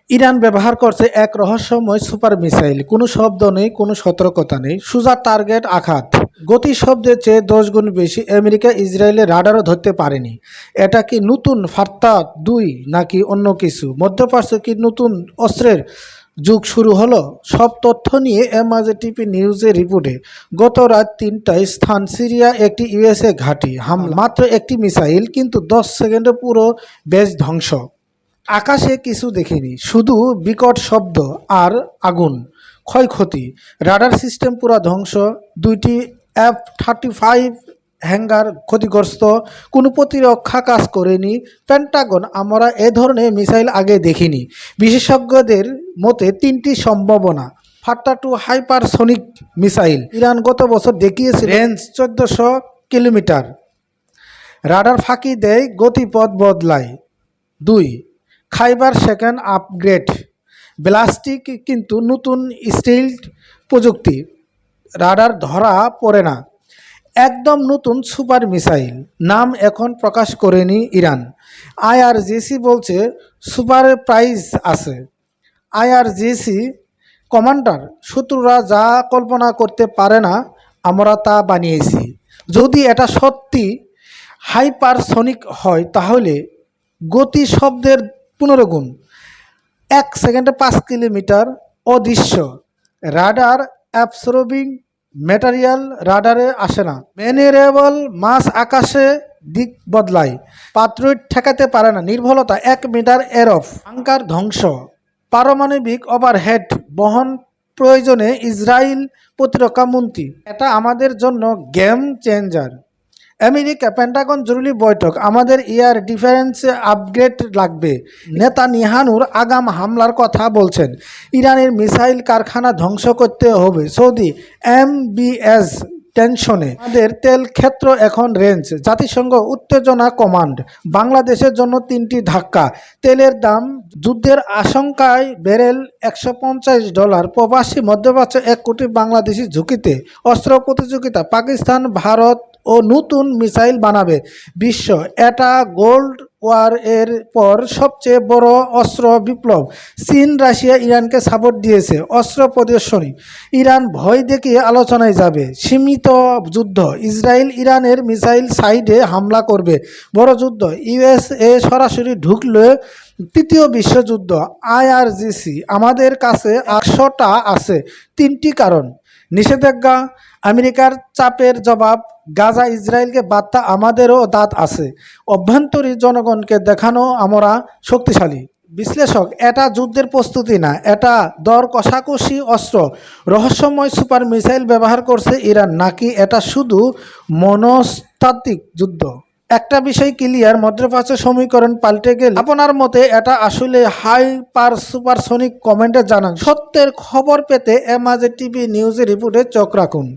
Iran ব্যবহার করছে এক রহস্যময় সুপার মিসাইল। কোনো শব্দ নেই, কোনো সতর্কতা নেই, সোজা টার্গেট আঘাত। গতি শব্দের চেয়ে 10 গুণ বেশি। আমেরিকা ইসরায়েলের রাডারও ধরতে পারেনি। এটা কি নতুন ফাত্তা 2 নাকি অন্য কিছু? মধ্যপ্রাচ্যে কি নতুন অস্ত্রের যুগ শুরু হলো? সব তথ্য নিয়ে এমআরটিপি নিউজের রিপোর্টে। গত রাত 3টায় স্থান সিরিয়া একটি ইউএসএ ঘাঁটি হামলা, মাত্র একটি মিসাইল, কিন্তু 10 সেকেন্ডে পুরো বেশ ধ্বংস। আকাশে কিছু দেখিনি, শুধু বিকট শব্দ আর আগুন, ক্ষয়ক্ষতি। রাডার সিস্টেম পুরো ধ্বংস। 2টি F-35 হ্যাঙ্গার ক্ষতিগ্রস্ত। কোনো প্রতিরক্ষা কাজ করেনি পেন্টাগন। আমরা এ ধরনের মিসাইল আগে দেখিনি। বিশেষজ্ঞদের মতে 3টি সম্ভাবনা। ফাট্টা 2 হাইপারসনিক মিসাইল। ইরান গত বছর দেখিয়েছে রেঞ্জ 1400 কিলোমিটার। রাডার ফাঁকি দেয়, গতিপথ বদলায়। 2 খাইবার সেকেন্ড আপগ্রেড, ব্যালিস্টিক কিন্তু নতুন স্টিলথ প্রযুক্তি, রাডার ধরা পড়ে না। একদম নতুন সুপার মিসাইল, নাম এখন প্রকাশ করেনি ইরান। আইআরজিসি বলছে সুপার প্রাইজ আছে। আইআরজিসি কমান্ডার, শত্রুরা যা কল্পনা করতে পারে না আমরা তা বানিয়েছি। যদি এটা সত্যি হাইপারসনিক হয় তাহলে গতি শব্দের 15 গুণ। 1 সেকেন্ডে 5 কিলোমিটার। অদৃশ্য রাডার অ্যাবসর্বিং ম্যাটেরিয়াল, রাডারে আসে না। ম্যানিউরেবল মাস, আকাশে দিক বদলায়। পাত্রই ঠেকাতে পারে না। নির্ভুলতা 1 মিটার এরফ। আঙ্কার ধ্বংস। পারমাণবিক ওভারহেড বহন প্রয়োজনে ইসরায়েল প্রতিরক্ষা মন্ত্রী, এটা আমাদের জন্য গেম চেঞ্জার। আমেরিকা পেন্টাগন জরুরি বৈঠক, আমাদের এয়ার ডিফেন্স আপগ্রেড লাগবে। নেতানিয়াহুর আগাম হামলার কথা বলছেন। ইরানের মিসাইল কারখানা ধ্বংস করতে হবে। সৌদি এমবিএস টেনশনে, আমাদের তেল ক্ষেত্র এখন রেঞ্জ। জাতিসংঘ উত্তেজনা কমান্ড, বাংলাদেশের জন্য 3টি ধাক্কা। তেলের দাম যুদ্ধের আশঙ্কায় বেরেল $150। প্রবাসী মধ্যপ্রাচ্য 1 কোটি বাংলাদেশি ঝুঁকিতে। অস্ত্র প্রতিযোগিতা, পাকিস্তান ভারত ও নতুন মিসাইল বানাবে বিশ্ব। এটা গোল্ড ওয়ার এর পর সবচেয়ে বড় অস্ত্র বিপ্লব। চীন রাশিয়া ইরানকে সাপোর্ট দিয়েছে। অস্ত্র প্রদর্শনী, ইরান ভয় দেখিয়ে আলোচনায় যাবে। সীমিত যুদ্ধ, ইসরায়েল ইরানের মিসাইল সাইডে হামলা করবে। বড় যুদ্ধ, ইউএসএ সরাসরি ঢুকলে 3য় বিশ্বযুদ্ধ। আইআরজিসি, আমাদের কাছে 800টা আছে। 3টি কারণ। নিষেধাজ্ঞা, আমেরিকার চাপের জবাব, গাজা ইসরায়েলকে বার্তা, আমাদেরও দাঁত আছে। অভ্যন্তরীণ জনগণকে দেখানো আমরা শক্তিশালী। বিশ্লেষক, এটা যুদ্ধের প্রস্তুতি না, এটা দর কষাকষি অস্ত্র। রহস্যময় সুপার মিসাইল ব্যবহার করছে ইরান, নাকি এটা শুধু মনস্তাত্ত্বিক যুদ্ধ? একটা বিষয় ক্লিয়ার, মধ্যপ্রাচ্যের সমীকরণ পাল্টে গেলে আপনার মতে এটা আসলে হাইপার সুপারসনিক? কমেন্টে জানান। সত্যের খবর পেতে এমআরটিভি নিউজের রিপোর্টে চোখ রাখুন।